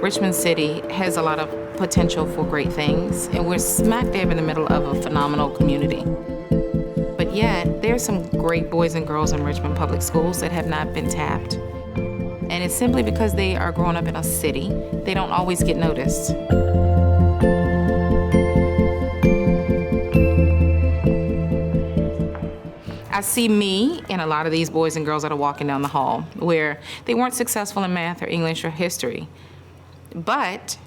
Richmond City has a lot of potential for great things, and we're smack dab in the middle of a phenomenal community. But yet, there's some great boys and girls in Richmond Public Schools that have not been tapped. And it's simply because they are growing up in a city, they don't always get noticed. I see me in a lot of these boys and girls that are walking down the hall where they weren't successful in math or English or history, but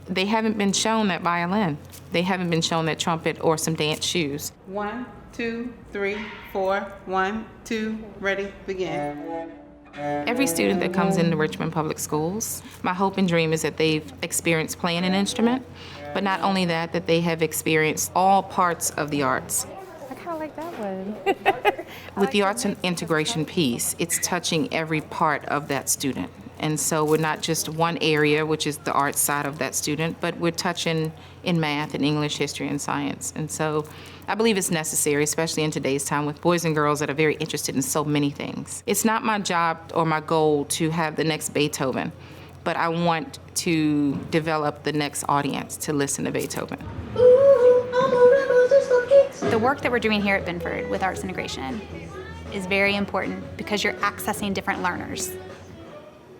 they haven't been shown that violin. They haven't been shown that trumpet or some dance shoes. 1, 2, 3, 4. 1, 2, ready, begin. Every student that comes into Richmond Public Schools, my hope and dream is that they've experienced playing an instrument, but not only that, that they have experienced all parts of the arts. I kind of like that one. With the arts and integration piece, it's touching every part of that student. And so we're not just one area, which is the arts side of that student, but we're touching in math and English, history, and science. And so I believe it's necessary, especially in today's time with boys and girls that are very interested in so many things. It's not my job or my goal to have the next Beethoven, but I want to develop the next audience to listen to Beethoven. The work that we're doing here at Binford with arts integration is very important because you're accessing different learners.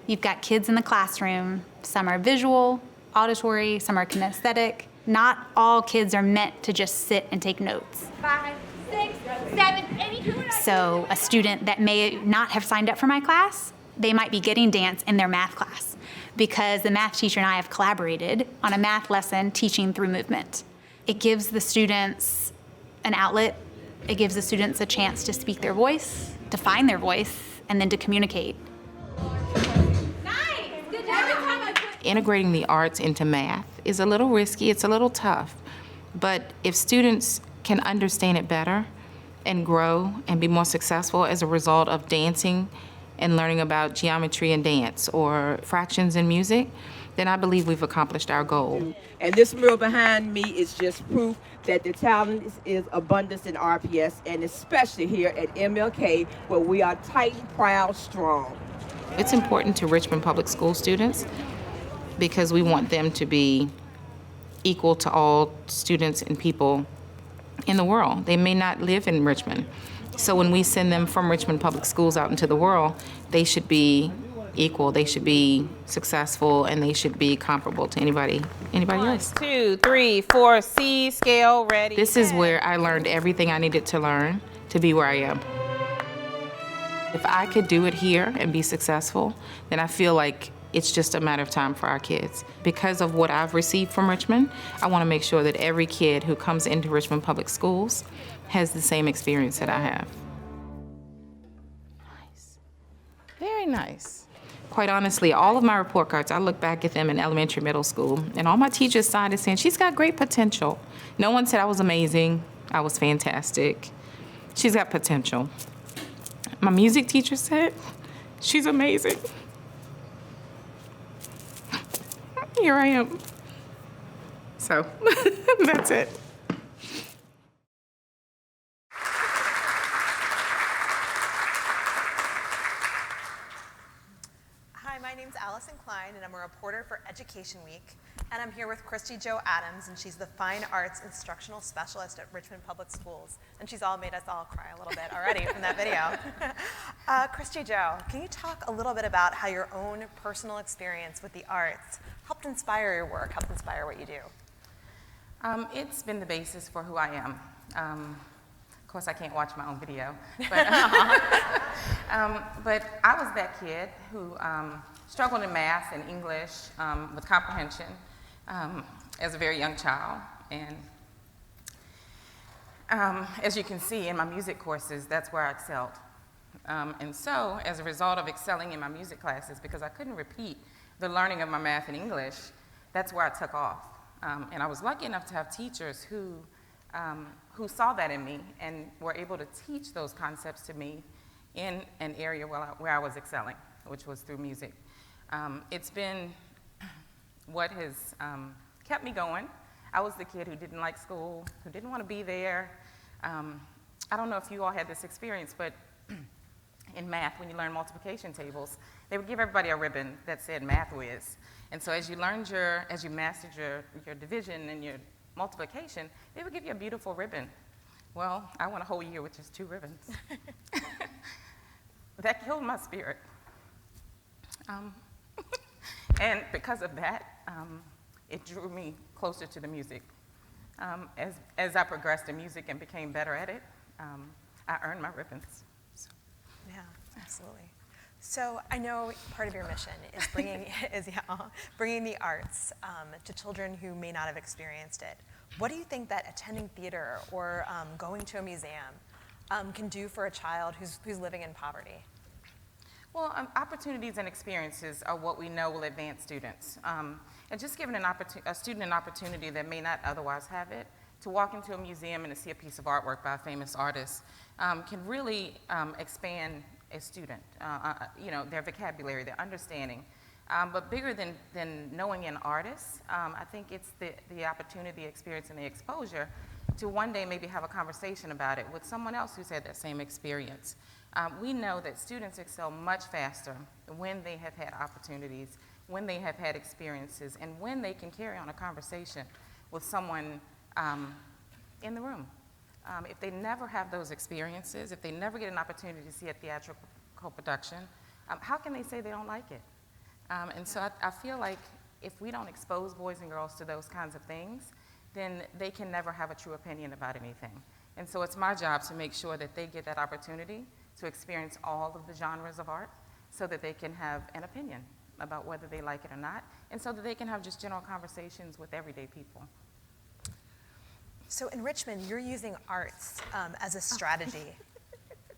You've got kids in the classroom, some are visual, auditory, some are kinesthetic. Not all kids are meant to just sit and take notes. 5, 6, 7, 8. So a student that may not have signed up for my class, they might be getting dance in their math class because the math teacher and I have collaborated on a math lesson teaching through movement. It gives the students an outlet. It gives the students a chance to speak their voice, to find their voice, and then to communicate. Integrating the arts into math is a little risky, it's a little tough, but if students can understand it better and grow and be more successful as a result of dancing and learning about geometry and dance or fractions in music, then I believe we've accomplished our goal. And this mural behind me is just proof that the talent is abundance in RPS, and especially here at MLK, where we are tight, proud, strong. It's important to Richmond Public School students because we want them to be equal to all students and people in the world. They may not live in Richmond. So when we send them from Richmond Public Schools out into the world, they should be equal, they should be successful, and they should be comparable to anybody else. 1, 2, 3, 4, C scale, ready. This is where I learned everything I needed to learn to be where I am. If I could do it here and be successful, then I feel like it's just a matter of time for our kids. Because of what I've received from Richmond, I want to make sure that every kid who comes into Richmond Public Schools has the same experience that I have. Nice. Very nice. Quite honestly, all of my report cards, I look back at them in elementary, middle school, and all my teachers signed it saying, she's got great potential. No one said I was amazing, I was fantastic. She's got potential. My music teacher said, she's amazing. Here I am. So, that's it. Hi, my name's Allison Klein, and I'm a reporter for Education Week. And I'm here with Christy Jo Adams, and she's the Fine Arts Instructional Specialist at Richmond Public Schools. And she's all made us all cry a little bit already from that video. Christy Jo, can you talk a little bit about how your own personal experience with the arts helped inspire your work, helped inspire what you do? It's been the basis for who I am. Of course, I can't watch my own video, but, but I was that kid who struggled in math and English with comprehension as a very young child. And as you can see in my music courses, that's where I excelled. And so, as a result of excelling in my music classes, because I couldn't repeat the learning of my math and English, that's where I took off. And I was lucky enough to have teachers who saw that in me and were able to teach those concepts to me in an area where I was excelling, which was through music. It's been what has kept me going. I was the kid who didn't like school, who didn't want to be there. I don't know if you all had this experience, but in math, when you learn multiplication tables, they would give everybody a ribbon that said Math Whiz. And so as you mastered your division and your multiplication, they would give you a beautiful ribbon. Well, I went a whole year with just 2 ribbons. That killed my spirit. And because of that, it drew me closer to the music. As I progressed in music and became better at it, I earned my ribbons. So. Yeah, absolutely. So I know part of your mission is bringing the arts to children who may not have experienced it. What do you think that attending theater or going to a museum can do for a child who's living in poverty? Well, opportunities and experiences are what we know will advance students. And just giving a student an opportunity that may not otherwise have it, to walk into a museum and to see a piece of artwork by a famous artist can really expand a student, their vocabulary, their understanding. But bigger than knowing an artist, I think it's the opportunity, experience, and the exposure to one day maybe have a conversation about it with someone else who's had that same experience. We know that students excel much faster when they have had opportunities, when they have had experiences, and when they can carry on a conversation with someone in the room. If they never have those experiences, if they never get an opportunity to see a theatrical production, how can they say they don't like it? And so I feel like if we don't expose boys and girls to those kinds of things, then they can never have a true opinion about anything. And so it's my job to make sure that they get that opportunity to experience all of the genres of art so that they can have an opinion about whether they like it or not, and so that they can have just general conversations with everyday people. So in Richmond, you're using arts as a strategy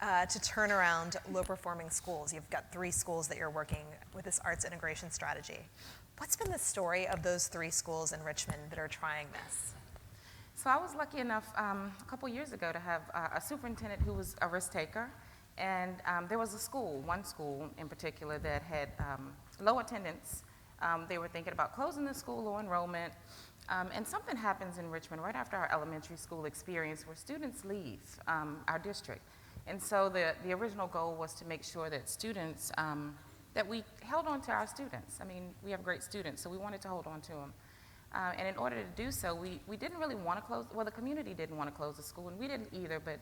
to turn around low-performing schools. You've got 3 schools that you're working with this arts integration strategy. What's been the story of those 3 schools in Richmond that are trying this? So I was lucky enough a couple years ago to have a superintendent who was a risk taker, and there was one school in particular that had low attendance. They were thinking about closing the school, low enrollment, and something happens in Richmond right after our elementary school experience where students leave our district. And so the original goal was to make sure that students, that we held on to our students. I mean, we have great students, so we wanted to hold on to them. And in order to do so, we didn't really want to close, well, the community didn't want to close the school, and we didn't either, but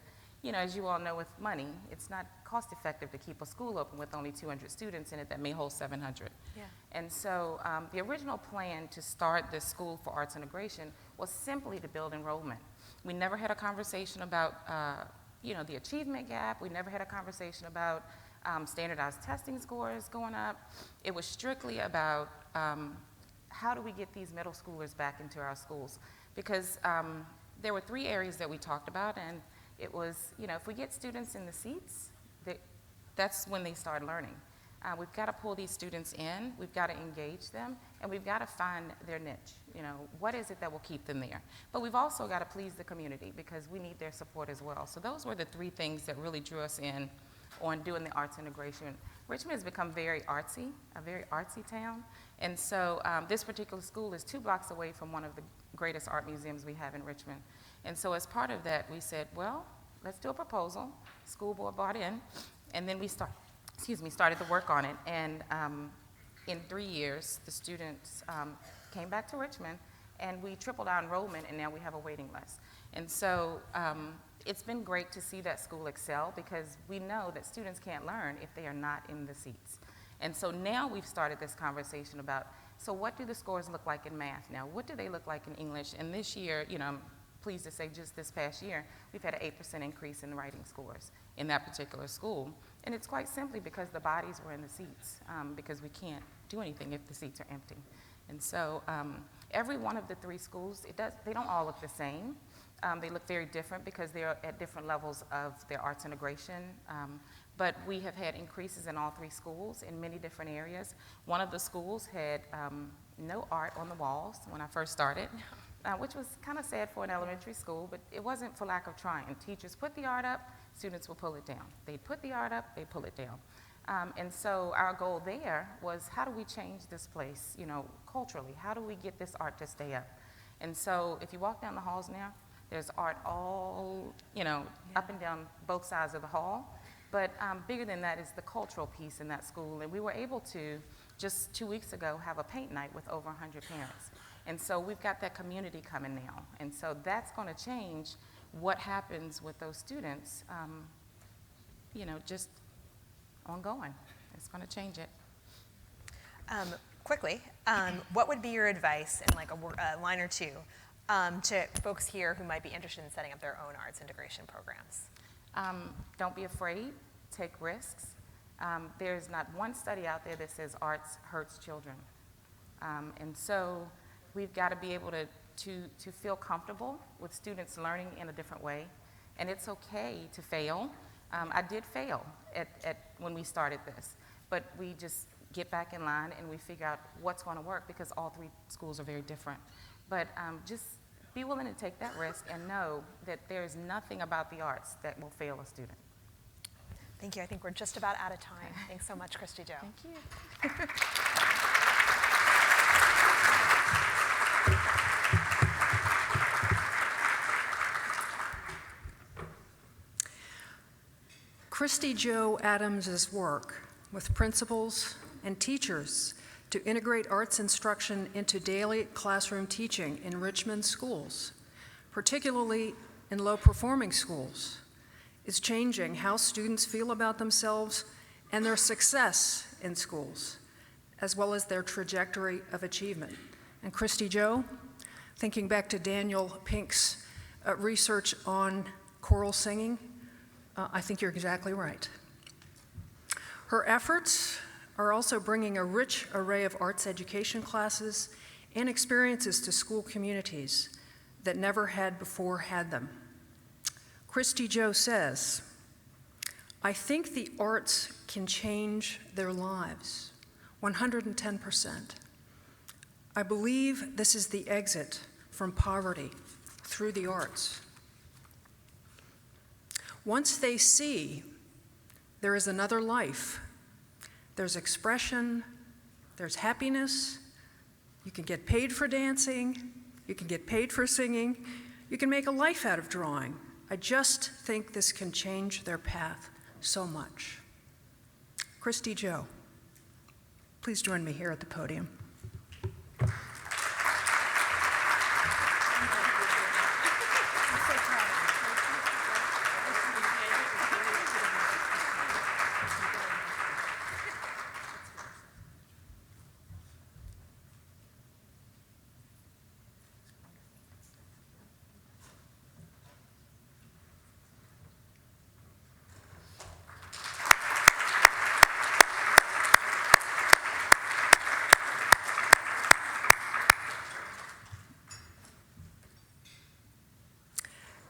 as you all know, with money, it's not cost effective to keep a school open with only 200 students in it that may hold 700. Yeah. And so the original plan to start this School for Arts Integration was simply to build enrollment. We never had a conversation about the achievement gap. We never had a conversation about standardized testing scores going up. It was strictly about how do we get these middle schoolers back into our schools? Because there were 3 areas that we talked about, and it was, if we get students in the seats, that's when they start learning. We've got to pull these students in, we've got to engage them, and we've got to find their niche. What is it that will keep them there? But we've also got to please the community because we need their support as well. So those were the 3 things that really drew us in on doing the arts integration. Richmond has become very artsy, a very artsy town. And so this particular school is 2 blocks away from one of the greatest art museums we have in Richmond. And so as part of that, we said, well, let's do a proposal. School board bought in, and then we started to work on it. And in 3 years, the students came back to Richmond, and we tripled our enrollment, and now we have a waiting list. And so it's been great to see that school excel because we know that students can't learn if they are not in the seats. And so now we've started this conversation about, so what do the scores look like in math now? What do they look like in English? And this year, I'm pleased to say just this past year, we've had an 8% increase in writing scores in that particular school. And it's quite simply because the bodies were in the seats, because we can't do anything if the seats are empty. And so every one of the 3 schools, they don't all look the same. They look very different because they're at different levels of their arts integration. But we have had increases in all 3 schools in many different areas. One of the schools had no art on the walls when I first started, which was kind of sad for an elementary school, but it wasn't for lack of trying. Teachers put the art up, students will pull it down. They'd put the art up, they pull it down. And so our goal there was, how do we change this place, culturally? How do we get this art to stay up? And so if you walk down the halls now, there's art all, up and down both sides of the hall. But bigger than that is the cultural piece in that school. And we were able to, just 2 weeks ago, have a paint night with over 100 parents. And so we've got that community coming now. And so that's going to change what happens with those students, just ongoing. It's going to change it. Quickly, what would be your advice in like a line or two to folks here who might be interested in setting up their own arts integration programs? Don't be afraid. Take risks. There's not one study out there that says arts hurts children. And so we've got to be able to feel comfortable with students learning in a different way. And it's okay to fail. I did fail when we started this, but we just get back in line and we figure out what's going to work because all 3 schools are very different. But just be willing to take that risk and know that there is nothing about the arts that will fail a student. Thank you. I think we're just about out of time. Thanks so much, Christy Jo. Thank you. Christy Jo Adams' work with principals and teachers to integrate arts instruction into daily classroom teaching in Richmond schools, particularly in low-performing schools, is changing how students feel about themselves and their success in schools, as well as their trajectory of achievement. And Christy Jo, thinking back to Daniel Pink's research on choral singing, I think you're exactly right. Her efforts are also bringing a rich array of arts education classes and experiences to school communities that never had before had them. Christy Jo says, "I think the arts can change their lives, 110%. I believe this is the exit from poverty through the arts. Once they see there is another life, there's expression, there's happiness, you can get paid for dancing, you can get paid for singing, you can make a life out of drawing. I just think this can change their path so much." Christy Jo, please join me here at the podium.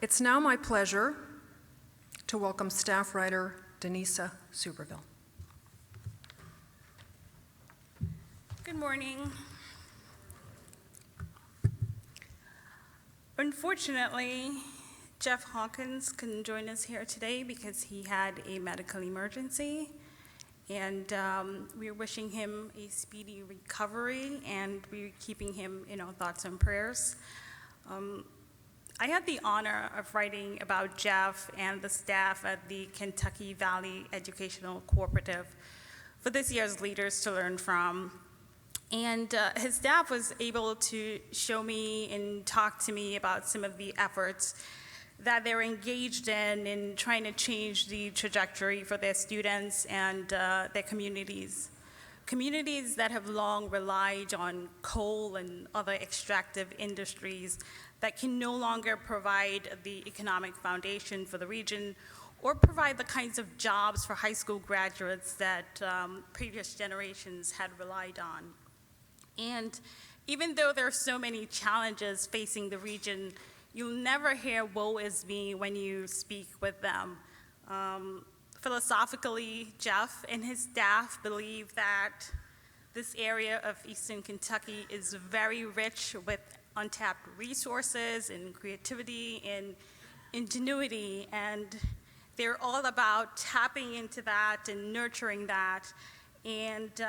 It's now my pleasure to welcome staff writer Denisa Superville. Good morning. Unfortunately, Jeff Hawkins couldn't join us here today because he had a medical emergency, and we're wishing him a speedy recovery, and we're keeping him in our thoughts and prayers. I had the honor of writing about Jeff and the staff at the Kentucky Valley Educational Cooperative for this year's Leaders to Learn From. And his staff was able to show me and talk to me about some of the efforts that they're engaged in trying to change the trajectory for their students and their communities. Communities that have long relied on coal and other extractive industries that can no longer provide the economic foundation for the region or provide the kinds of jobs for high school graduates that previous generations had relied on. And even though there are so many challenges facing the region, you'll never hear "woe is me" when you speak with them. Philosophically, Jeff and his staff believe that this area of Eastern Kentucky is very rich with untapped resources and creativity and ingenuity, and they're all about tapping into that and nurturing that and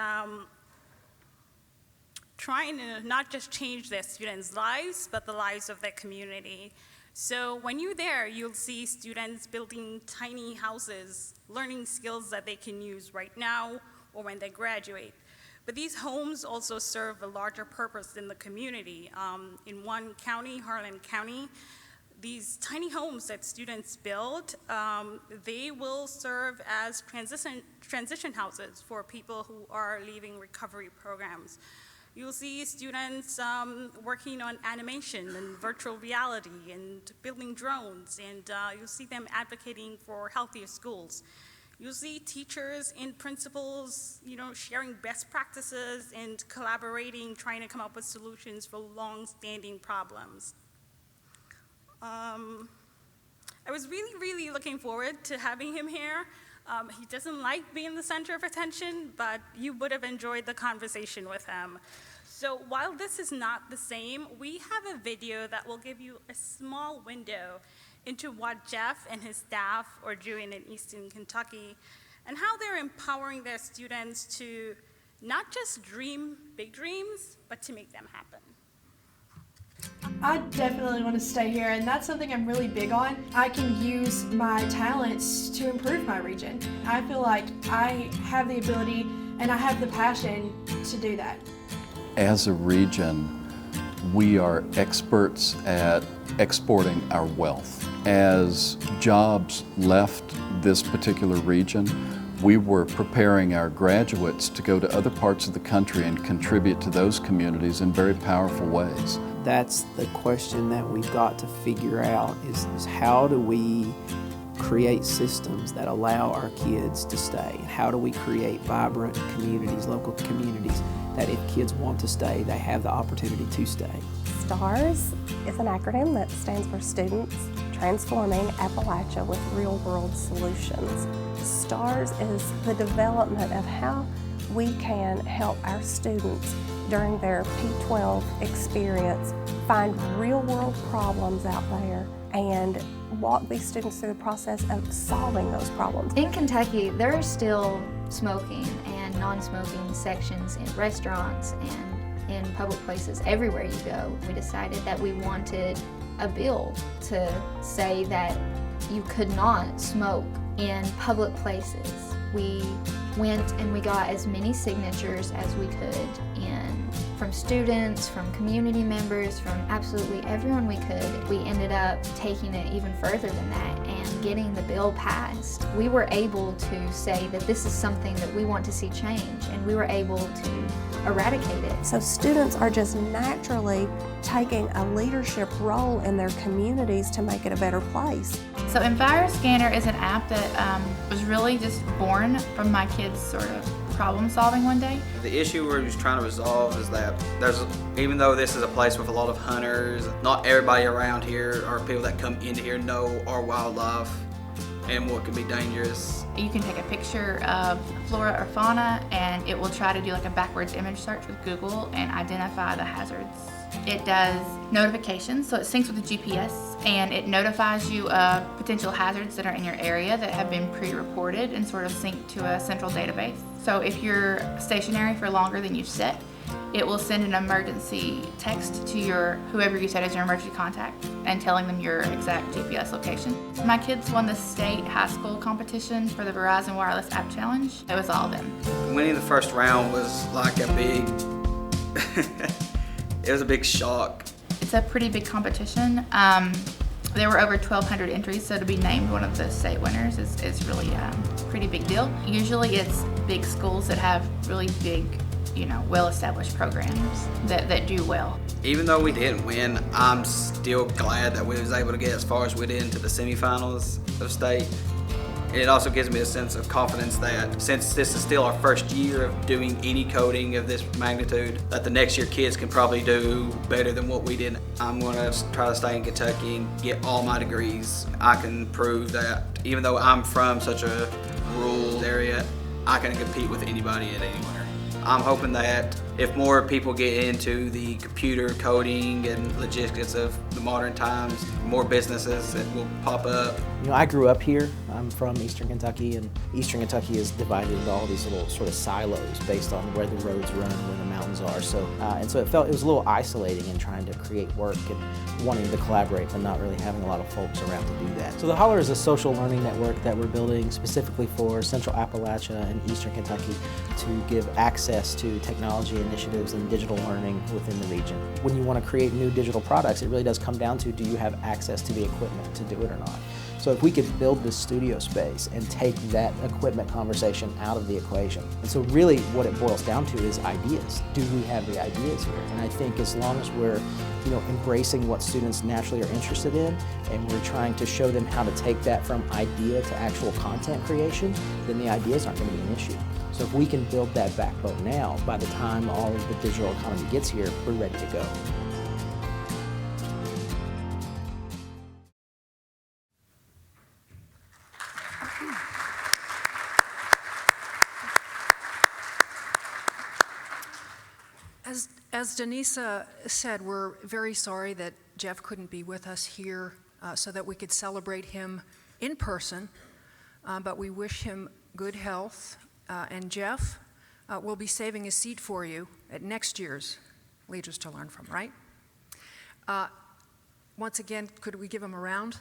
trying to not just change their students' lives, but the lives of their community. So when you're there, you'll see students building tiny houses, learning skills that they can use right now or when they graduate. But these homes also serve a larger purpose in the community. In one county, Harlan County, these tiny homes that students build, they will serve as transition houses for people who are leaving recovery programs. You'll see students working on animation and virtual reality and building drones, and you'll see them advocating for healthier schools. You'll see teachers and principals, sharing best practices and collaborating, trying to come up with solutions for long-standing problems. I was really, really looking forward to having him here. He doesn't like being the center of attention, but you would have enjoyed the conversation with him. So while this is not the same, we have a video that will give you a small window into what Jeff and his staff are doing in Eastern Kentucky and how they're empowering their students to not just dream big dreams, but to make them happen. I definitely want to stay here, and that's something I'm really big on. I can use my talents to improve my region. I feel like I have the ability and I have the passion to do that. As a region, we are experts at exporting our wealth. As jobs left this particular region, we were preparing our graduates to go to other parts of the country and contribute to those communities in very powerful ways. That's the question that we've got to figure out is how do we create systems that allow our kids to stay? How do we create vibrant communities, local communities, that if kids want to stay, they have the opportunity to stay? STARS is an acronym that stands for Students Transforming Appalachia with Real-World Solutions. STARS is the development of how we can help our students during their P-12 experience find real-world problems out there and walk these students through the process of solving those problems. In Kentucky, there are still smoking and non-smoking sections in restaurants and in public places everywhere you go. We decided that we wanted a bill to say that you could not smoke in public places. We went and we got as many signatures as we could from students, from community members, from absolutely everyone we could. We ended up taking it even further than that and getting the bill passed. We were able to say that this is something that we want to see change, and we were able to eradicate it. So students are just naturally taking a leadership role in their communities to make it a better place. So EnviroScanner is an app that was really just born from my kids' sort of problem solving one day. The issue we're just trying to resolve is that even though this is a place with a lot of hunters, not everybody around here or people that come into here know our wildlife and what can be dangerous. You can take a picture of flora or fauna and it will try to do like a backwards image search with Google and identify the hazards. It does notifications, so it syncs with the GPS and it notifies you of potential hazards that are in your area that have been pre-reported and sort of synced to a central database. So if you're stationary for longer than you've set, it will send an emergency text to whoever you set as your emergency contact and telling them your exact GPS location. My kids won the state high school competition for the Verizon Wireless App Challenge. It was all them. Winning the first round was like a big, it was a big shock. It's a pretty big competition. There were over 1,200 entries, so to be named one of the state winners is really a pretty big deal. Usually it's big schools that have really big, well-established programs that do well. Even though we didn't win, I'm still glad that we was able to get as far as we did into the semifinals of state. And it also gives me a sense of confidence that since this is still our first year of doing any coding of this magnitude, that the next year kids can probably do better than what we did. I'm going to try to stay in Kentucky and get all my degrees. I can prove that even though I'm from such a rural area, I can compete with anybody at anywhere. I'm hoping that if more people get into the computer coding and logistics of the modern times, more businesses that will pop up. I grew up here. I'm from Eastern Kentucky, and Eastern Kentucky is divided into all these little sort of silos based on where the roads run, where the mountains are. So it was a little isolating in trying to create work and wanting to collaborate, but not really having a lot of folks around to do that. So the Holler is a social learning network that we're building specifically for Central Appalachia and Eastern Kentucky to give access to technology initiatives and digital learning within the region. When you want to create new digital products, it really does come down to, do you have access to the equipment to do it or not? So if we could build this studio space and take that equipment conversation out of the equation. And so really what it boils down to is ideas. Do we have the ideas here? And I think as long as we're embracing what students naturally are interested in, and we're trying to show them how to take that from idea to actual content creation, then the ideas aren't going to be an issue. So if we can build that backbone now, by the time all of the digital economy gets here, we're ready to go. As Denisa said, we're very sorry that Jeff couldn't be with us here so that we could celebrate him in person, but we wish him good health. And Jeff will be saving a seat for you at next year's Leaders to Learn From, right? Once again, could we give him a round?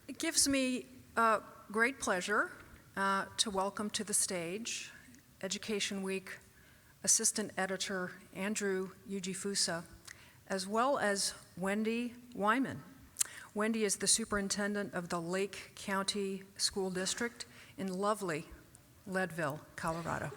It gives me great pleasure to welcome to the stage Education Week Assistant Editor Andrew Ujifusa, as well as Wendy Wyman. Wendy is the superintendent of the Lake County School District in lovely Leadville, Colorado.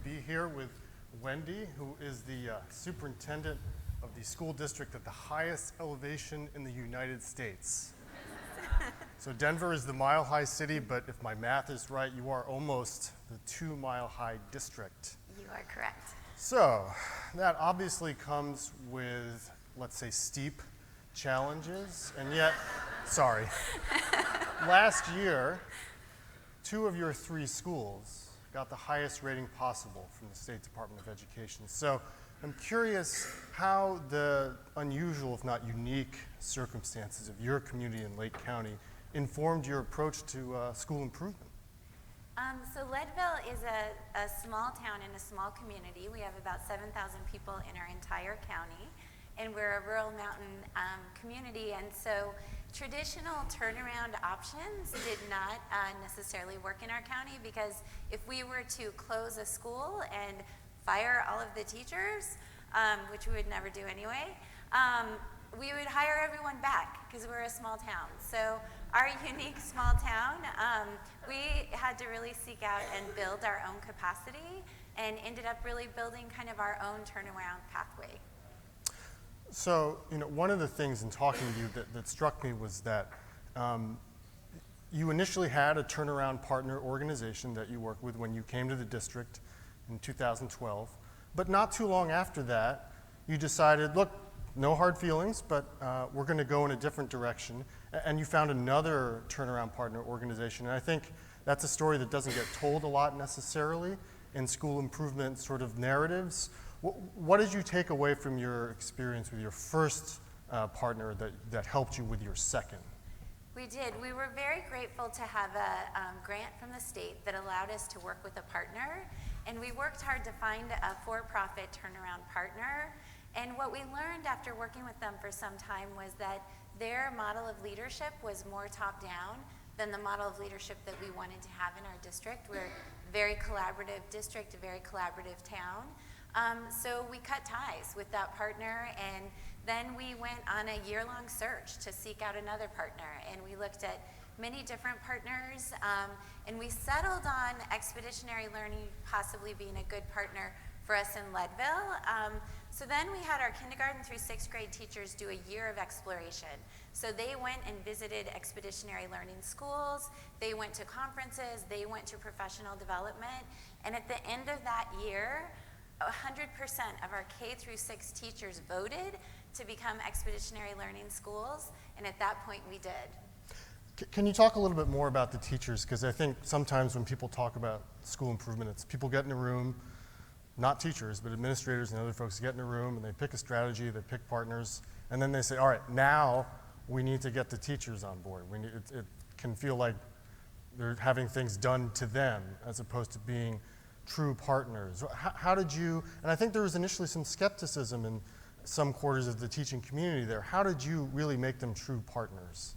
Be here with Wendy, who is the superintendent of the school district at the highest elevation in the United States. So Denver is the mile-high city, but if my math is right, you are almost the 2-mile-high district. You are correct. So that obviously comes with, let's say, steep challenges, and yet, sorry. Last year, 2 of your 3 schools got the highest rating possible from the State Department of Education. So I'm curious how the unusual, if not unique, circumstances of your community in Lake County informed your approach to school improvement. So Leadville is a small town in a small community. We have about 7,000 people in our entire county, and we're a rural mountain community, and so traditional turnaround options did not necessarily work in our county, because if we were to close a school and fire all of the teachers, which we would never do anyway, we would hire everyone back because we're a small town. So our unique small town, we had to really seek out and build our own capacity, and ended up really building kind of our own turnaround pathway. So, one of the things in talking to you that struck me was that you initially had a turnaround partner organization that you worked with when you came to the district in 2012, but not too long after that, you decided, look, no hard feelings, but we're going to go in a different direction, and you found another turnaround partner organization, and I think that's a story that doesn't get told a lot necessarily in school improvement sort of narratives. What did you take away from your experience with your first partner that helped you with your second? We did. We were very grateful to have a grant from the state that allowed us to work with a partner, and we worked hard to find a for-profit turnaround partner. And what we learned after working with them for some time was that their model of leadership was more top-down than the model of leadership that we wanted to have in our district. We're a very collaborative district, a very collaborative town. So we cut ties with that partner, and then we went on a year-long search to seek out another partner, and we looked at many different partners, and we settled on Expeditionary Learning possibly being a good partner for us in Leadville. So then we had our kindergarten through 6th grade teachers do a year of exploration. So they went and visited expeditionary learning schools, they went to conferences, they went to professional development, and at the end of that year, 100% of our K through 6 teachers voted to become expeditionary learning schools, and at that point we did. Can you talk a little bit more about the teachers? Because I think sometimes when people talk about school improvement, it's people get in a room, not teachers, but administrators and other folks get in a room and they pick a strategy, they pick partners, and then they say, all right, now we need to get the teachers on board. It can feel like they're having things done to them as opposed to being true partners. How did you, and I think there was initially some skepticism in some quarters of the teaching community there. How did you really make them true partners?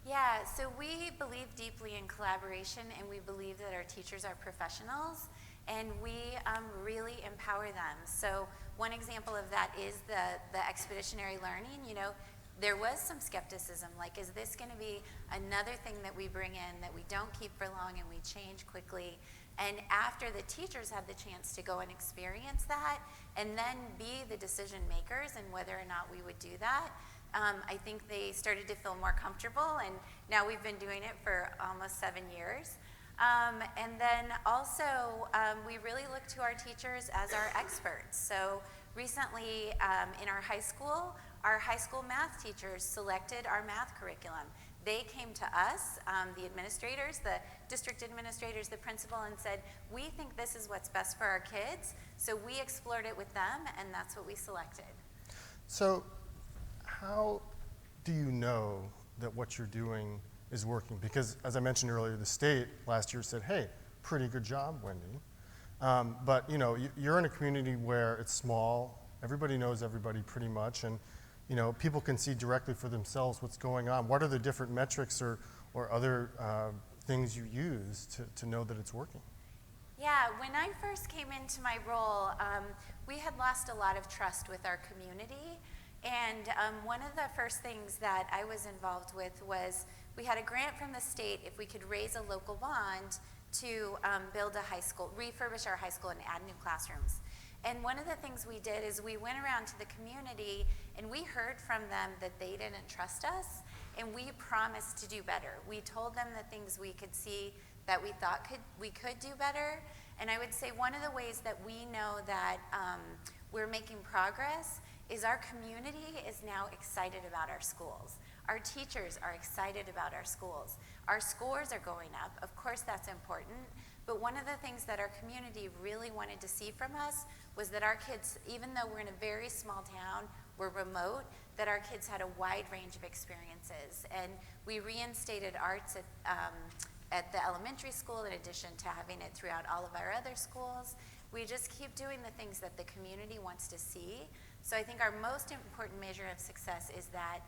Yeah, so we believe deeply in collaboration, and we believe that our teachers are professionals, and we really empower them. So one example of that is the expeditionary learning. You know, there was some skepticism, like, is this going to be another thing that we bring in that we don't keep for long and we change quickly? And after the teachers had the chance to go and experience that and then be the decision makers and whether or not we would do that, I think they started to feel more comfortable, and now we've been doing it for almost 7 years. And then also, we really look to our teachers as our experts. So recently in our high school math teachers selected our math curriculum. They came to us, the administrators, the district administrators, the principal, and said, we think this is what's best for our kids. So we explored it with them, and that's what we selected. So how do you know that what you're doing is working? Because as I mentioned earlier, the state last year said, hey, pretty good job, Wendy. But you know, you're in a community where it's small, everybody knows everybody pretty much, and you know, people can see directly for themselves what's going on. What are the different metrics or other things you use to know that it's working? Yeah, when I first came into my role, we had lost a lot of trust with our community. And one of the first things that I was involved with was we had a grant from the state if we could raise a local bond to build a high school, refurbish our high school and add new classrooms. And one of the things we did is we went around to the community and we heard from them that they didn't trust us, and we promised to do better. We told them the things we could see that we thought we could do better. And I would say one of the ways that we know that we're making progress is our community is now excited about our schools. Our teachers are excited about our schools. Our scores are going up. Of course, that's important. But one of the things that our community really wanted to see from us was that our kids, even though we're in a very small town, we're remote, that our kids had a wide range of experiences. And we reinstated arts at the elementary school in addition to having it throughout all of our other schools. We just keep doing the things that the community wants to see. So I think our most important measure of success is that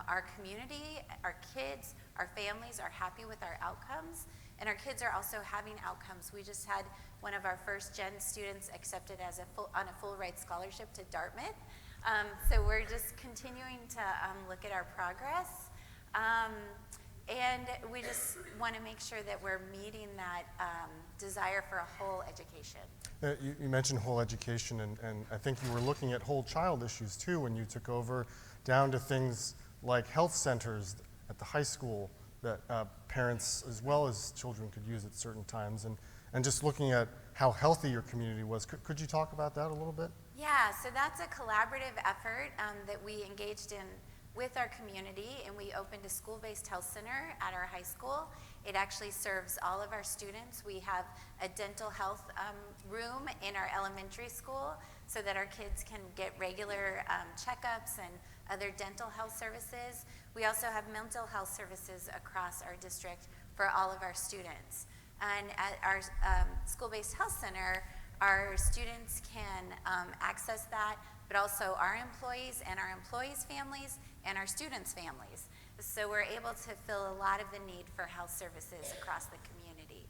our community, our kids, our families are happy with our outcomes, and our kids are also having outcomes. We just had one of our first gen students accepted as on a full ride scholarship to Dartmouth. So we're just continuing to look at our progress. And we just want to make sure that we're meeting that desire for a whole education. You mentioned whole education, and I think you were looking at whole child issues too when you took over, down to things like health centers at the high school that parents as well as children could use at certain times, and just looking at how healthy your community was. Could you talk about that a little bit? Yeah, so that's a collaborative effort that we engaged in with our community, and we opened a school-based health center at our high school. It actually serves all of our students. We have a dental health room in our elementary school so that our kids can get regular checkups and other dental health services. We also have mental health services across our district for all of our students. And at our school-based health center, our students can access that, but also our employees and our employees' families and our students' families. So we're able to fill a lot of the need for health services across the community.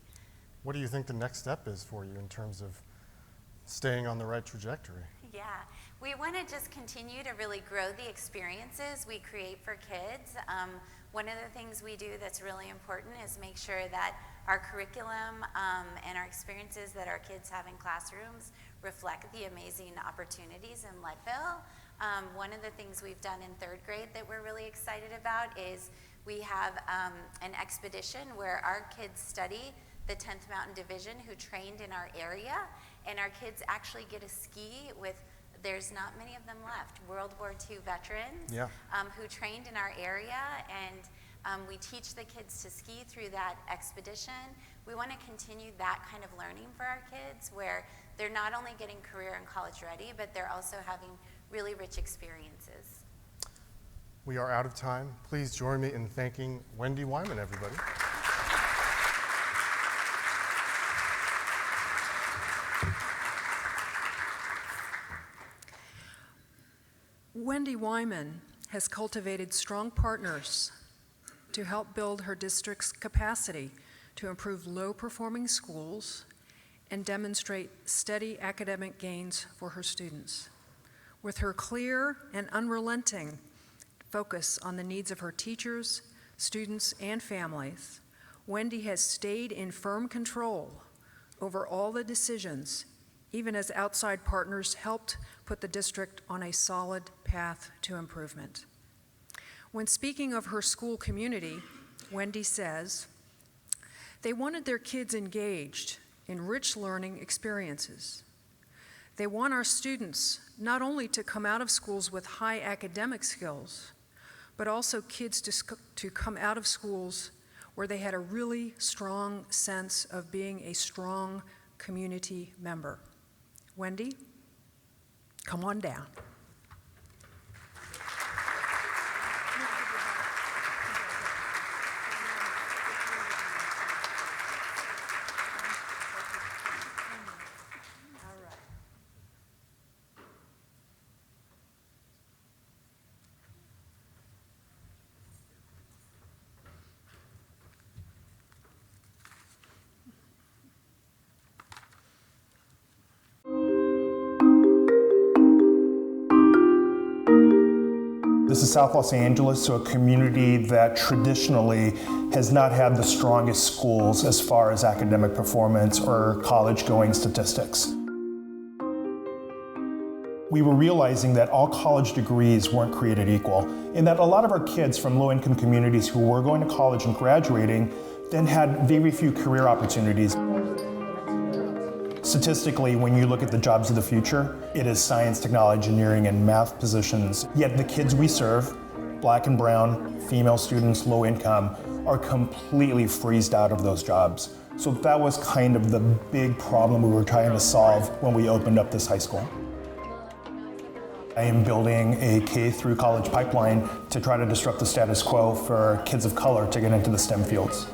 What do you think the next step is for you in terms of staying on the right trajectory? Yeah, we want to just continue to really grow the experiences we create for kids. One of the things we do that's really important is make sure that our curriculum and our experiences that our kids have in classrooms reflect the amazing opportunities in Leadville. One of the things we've done in third grade that we're really excited about is we have an expedition where our kids study the 10th Mountain Division who trained in our area, and our kids actually get to ski with, there's not many of them left, World War II veterans who trained in our area, and we teach the kids to ski through that expedition. We want to continue that kind of learning for our kids where they're not only getting career and college ready, but they're also having really rich experiences. We are out of time. Please join me in thanking Wendy Wyman, everybody. Wendy Wyman has cultivated strong partners to help build her district's capacity to improve low-performing schools and demonstrate steady academic gains for her students. With her clear and unrelenting focus on the needs of her teachers, students, and families, Wendy has stayed in firm control over all the decisions, even as outside partners helped put the district on a solid path to improvement. When speaking of her school community, Wendy says, they wanted their kids engaged in rich learning experiences. They want our students not only to come out of schools with high academic skills, but also kids to come out of schools where they had a really strong sense of being a strong community member. Wendy, come on down. This is South Los Angeles, so a community that traditionally has not had the strongest schools as far as academic performance or college-going statistics. We were realizing that all college degrees weren't created equal, and that a lot of our kids from low-income communities who were going to college and graduating then had very few career opportunities. Statistically, when you look at the jobs of the future, it is science, technology, engineering, and math positions. Yet the kids we serve, black and brown, female students, low income, are completely freezed out of those jobs. So that was kind of the big problem we were trying to solve when we opened up this high school. I am building a K through college pipeline to try to disrupt the status quo for kids of color to get into the STEM fields.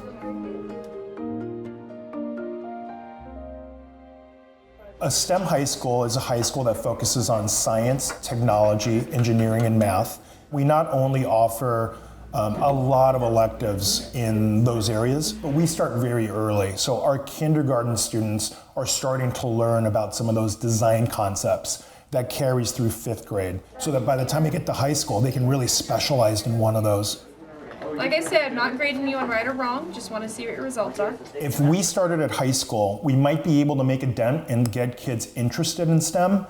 A STEM high school is a high school that focuses on science, technology, engineering, and math. We not only offer a lot of electives in those areas, but we start very early. So our kindergarten students are starting to learn about some of those design concepts that carries through 5th grade, so that by the time they get to high school, they can really specialize in one of those. Like I said, I'm not grading you on right or wrong, just want to see what your results are. If we started at high school, we might be able to make a dent and get kids interested in STEM,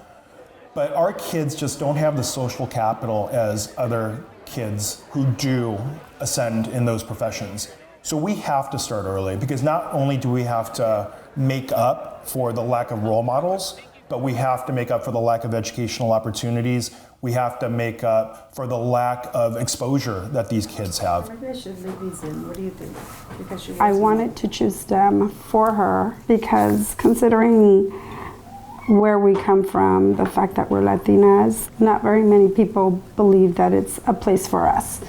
but our kids just don't have the social capital as other kids who do ascend in those professions. So we have to start early, because not only do we have to make up for the lack of role models, but we have to make up for the lack of educational opportunities. We have to make up for the lack of exposure that these kids have. Maybe I should leave these in. What do you think? Because I wanted to choose STEM for her because, considering where we come from, the fact that we're Latinas, not very many people believe that it's a place for us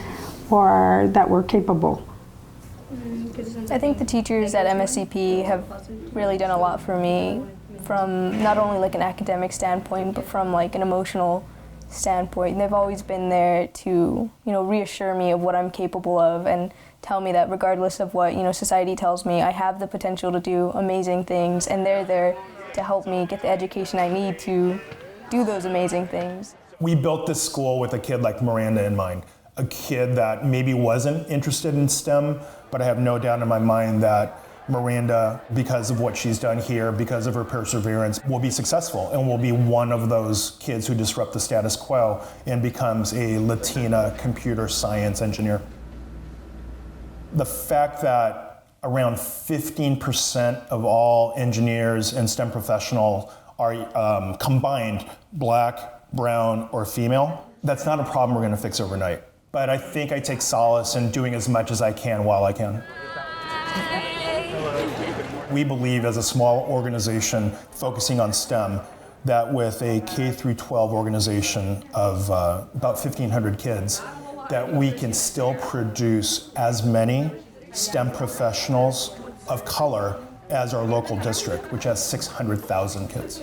or that we're capable. I think the teachers at MSCP have really done a lot for me, from not only like an academic standpoint, but from like an emotional standpoint. They've always been there to, reassure me of what I'm capable of and tell me that regardless of what, society tells me, I have the potential to do amazing things, and they're there to help me get the education I need to do those amazing things. We built this school with a kid like Miranda in mind, a kid that maybe wasn't interested in STEM, but I have no doubt in my mind that Miranda, because of what she's done here, because of her perseverance, will be successful and will be one of those kids who disrupt the status quo and becomes a Latina computer science engineer. The fact that around 15% of all engineers and STEM professionals are combined black, brown, or female, that's not a problem we're going to fix overnight. But I think I take solace in doing as much as I can while I can. We believe as a small organization focusing on STEM that with a K through 12 organization of about 1,500 kids, that we can still produce as many STEM professionals of color as our local district, which has 600,000 kids.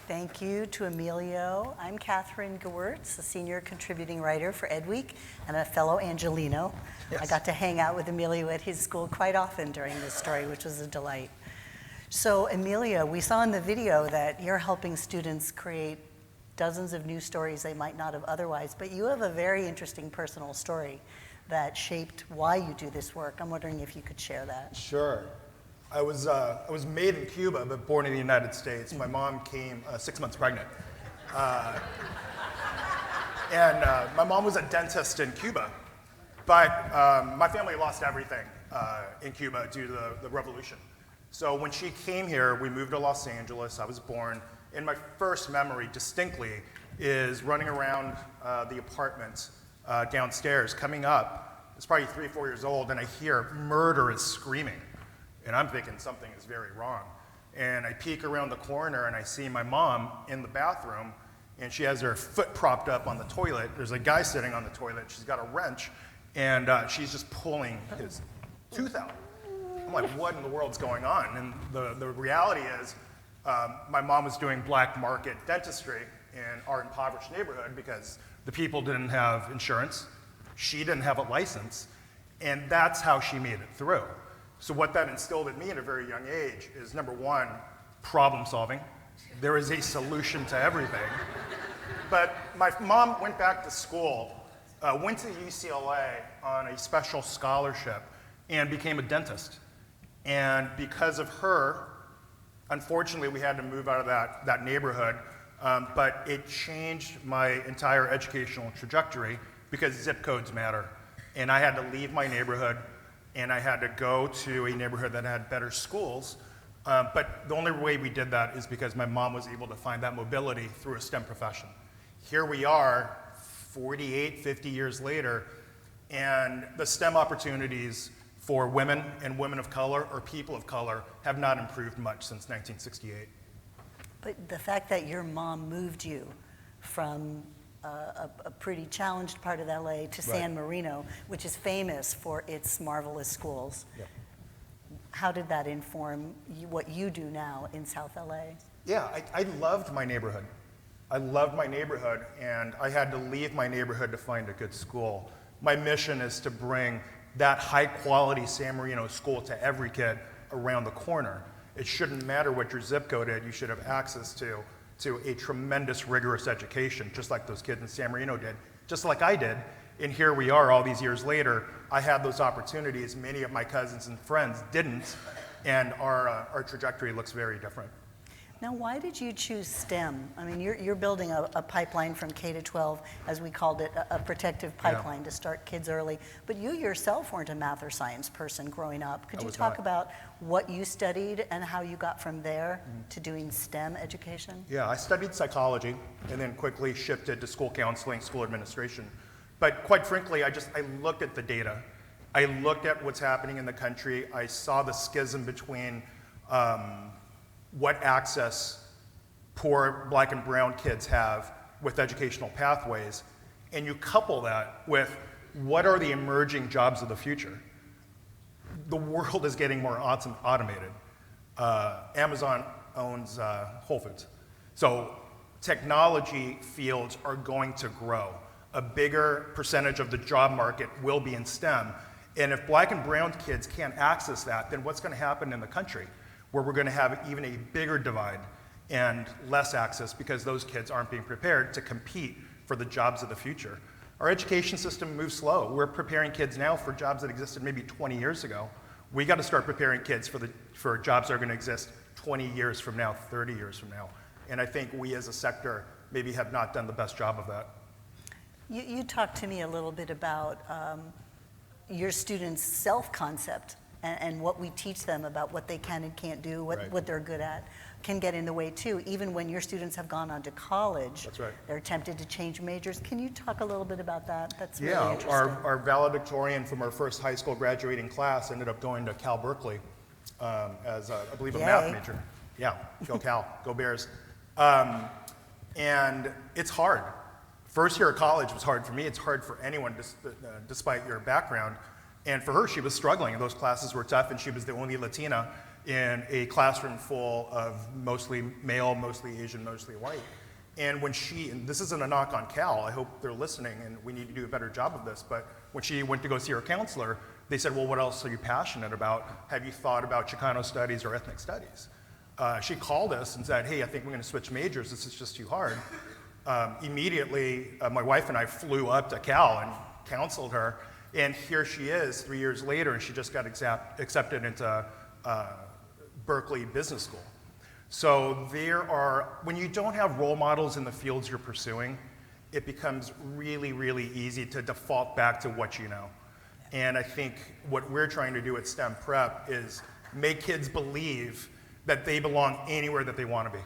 Thank you to Emilio. I'm Catherine Gewirtz, a senior contributing writer for Edweek and a fellow Angelino. Yes. I got to hang out with Emilio at his school quite often during this story, which was a delight. So Emilio, we saw in the video that you're helping students create dozens of new stories they might not have otherwise, but you have a very interesting personal story that shaped why you do this work. I'm wondering if you could share that. Sure. I was made in Cuba, but born in the United States. My mom came 6 months pregnant. And my mom was a dentist in Cuba, but my family lost everything in Cuba due to the revolution. So when she came here, we moved to Los Angeles. I was born, and my first memory distinctly is running around the apartment downstairs, coming up. It's probably 3 or 4 years old, and I hear murderous screaming. And I'm thinking something is very wrong. And I peek around the corner and I see my mom in the bathroom, and she has her foot propped up on the toilet. There's a guy sitting on the toilet. She's got a wrench, and she's just pulling his tooth out. I'm like, what in the world's going on? And the reality is, my mom was doing black market dentistry in our impoverished neighborhood because the people didn't have insurance. She didn't have a license. And that's how she made it through. So what that instilled in me at a very young age is, number one, problem solving. There is a solution to everything. But my mom went back to school, went to UCLA on a special scholarship, and became a dentist. And because of her, unfortunately, we had to move out of that neighborhood, but it changed my entire educational trajectory because zip codes matter. And I had to leave my neighborhood, and I had to go to a neighborhood that had better schools. But the only way we did that is because my mom was able to find that mobility through a STEM profession. Here we are, 48, 50 years later, and the STEM opportunities for women and women of color or people of color have not improved much since 1968. But the fact that your mom moved you from a pretty challenged part of LA to San Marino, which is famous for its marvelous schools. Yeah. How did that inform what you do now in South LA? Yeah, I loved my neighborhood. I loved my neighborhood, and I had to leave my neighborhood to find a good school. My mission is to bring that high-quality San Marino school to every kid around the corner. It shouldn't matter what your zip code is. You should have access to a tremendous, rigorous education, just like those kids in San Marino did, just like I did. And here we are all these years later. I had those opportunities. Many of my cousins and friends didn't, and our trajectory looks very different. Now, why did you choose STEM? I mean, you're building a pipeline from K to 12, as we called it, a protective pipeline to start kids early. But you yourself weren't a math or science person growing up. Could you talk about what you studied and how you got from there to doing STEM education? Yeah, I studied psychology and then quickly shifted to school counseling, school administration. But quite frankly, I looked at the data. I looked at what's happening in the country. I saw the schism between what access poor black and brown kids have with educational pathways, and you couple that with what are the emerging jobs of the future. The world is getting more automated. Amazon owns Whole Foods. So technology fields are going to grow. A bigger percentage of the job market will be in STEM. And if black and brown kids can't access that, then what's going to happen in the country? Where we're going to have even a bigger divide and less access because those kids aren't being prepared to compete for the jobs of the future. Our education system moves slow. We're preparing kids now for jobs that existed maybe 20 years ago. We got to start preparing kids for jobs that are going to exist 20 years from now, 30 years from now. And I think we as a sector maybe have not done the best job of that. You talked to me a little bit about your students' self-concept and what we teach them about what they can and can't do, what they're good at, can get in the way too. Even when your students have gone on to college, That's right. they're tempted to change majors. Can you talk a little bit about that? That's really Yeah, interesting. our valedictorian from our first high school graduating class ended up going to Cal Berkeley as, I believe, a math major. Yeah, go Cal, go Bears. And it's hard. First year of college was hard for me. It's hard for anyone, despite your background. And for her, she was struggling. Those classes were tough, and she was the only Latina in a classroom full of mostly male, mostly Asian, mostly white. And when and this isn't a knock on Cal, I hope they're listening, and we need to do a better job of this, but when she went to go see her counselor, they said, well, what else are you passionate about? Have you thought about Chicano studies or ethnic studies? She called us and said, hey, I think we're going to switch majors. This is just too hard. Immediately, my wife and I flew up to Cal and counseled her, and here she is 3 years later, and she just got accepted into Berkeley Business School. So when you don't have role models in the fields you're pursuing, it becomes really, really easy to default back to what you know. And I think what we're trying to do at STEM Prep is make kids believe that they belong anywhere that they want to be.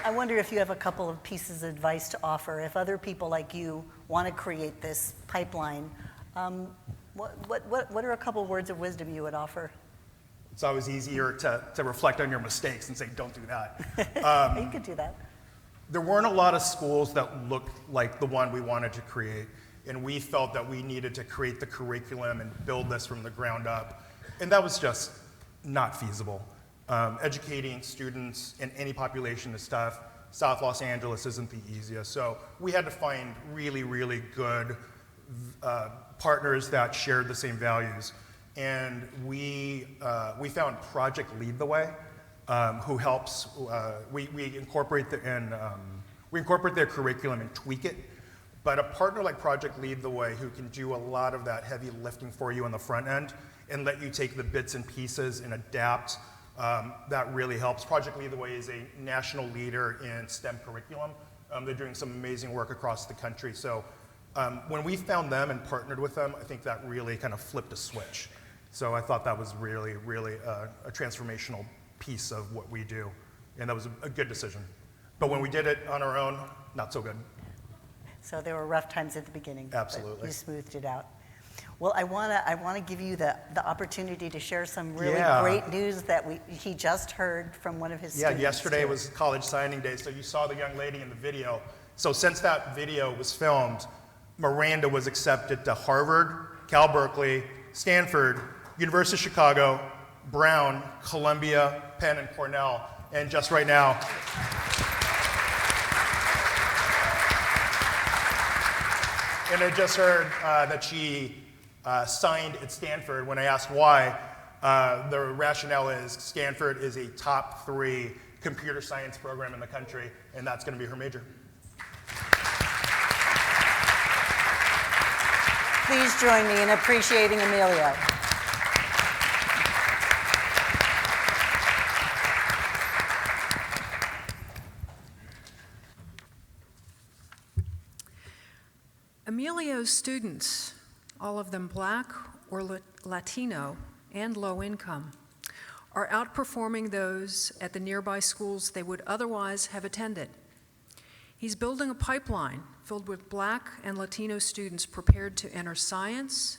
I wonder if you have a couple of pieces of advice to offer. If other people like you want to create this pipeline, what are a couple words of wisdom you would offer? It's always easier to reflect on your mistakes and say, don't do that. You could do that. There weren't a lot of schools that looked like the one we wanted to create, and we felt that we needed to create the curriculum and build this from the ground up, and that was just not feasible. Educating students in any population is tough. South Los Angeles isn't the easiest, so we had to find really, really good partners that shared the same values. And we found Project Lead the Way, who helps. We incorporate their curriculum and tweak it. But a partner like Project Lead the Way, who can do a lot of that heavy lifting for you on the front end and let you take the bits and pieces and adapt, that really helps. Project Lead the Way is a national leader in STEM curriculum. They're doing some amazing work across the country. So when we found them and partnered with them, I think that really kind of flipped a switch. So I thought that was really, really a transformational piece of what we do. And that was a good decision. But when we did it on our own, not so good. So there were rough times at the beginning. Absolutely. But you smoothed it out. Well, I want to give you the opportunity to share some really great news that he just heard from one of his students. Yeah, yesterday was college signing day, so you saw the young lady in the video. So since that video was filmed, Miranda was accepted to Harvard, Cal Berkeley, Stanford, University of Chicago, Brown, Columbia, Penn, and Cornell. And just right now, and I just heard that she signed at Stanford. When I asked why, the rationale is Stanford is a top 3 computer science program in the country, and that's going to be her major. Please join me in appreciating Emilio. Emilio's students, all of them Black or Latino and low income, are outperforming those at the nearby schools they would otherwise have attended. He's building a pipeline filled with Black and Latino students prepared to enter science,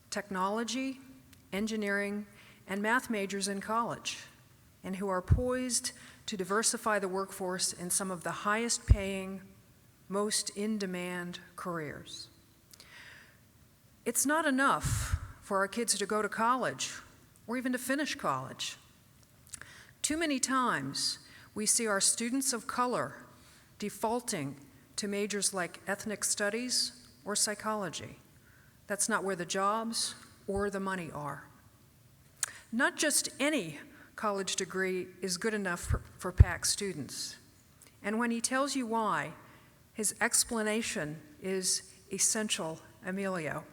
technology, engineering, and math majors in college, and who are poised to diversify the workforce in some of the highest paying, most in-demand careers. It's not enough for our kids to go to college or even to finish college. Too many times we see our students of color defaulting to majors like ethnic studies or psychology. That's not where the jobs or the money are. Not just any college degree is good enough for PAC students. And when he tells you why, his explanation is essential, Emilio.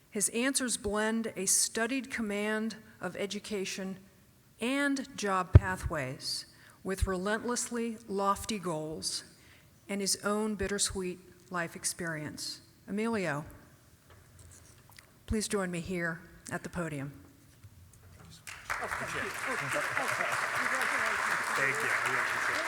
His answers blend a studied command of education and job pathways with relentlessly lofty goals and his own bittersweet life experience. Emilio, please join me here at the podium. Thank you.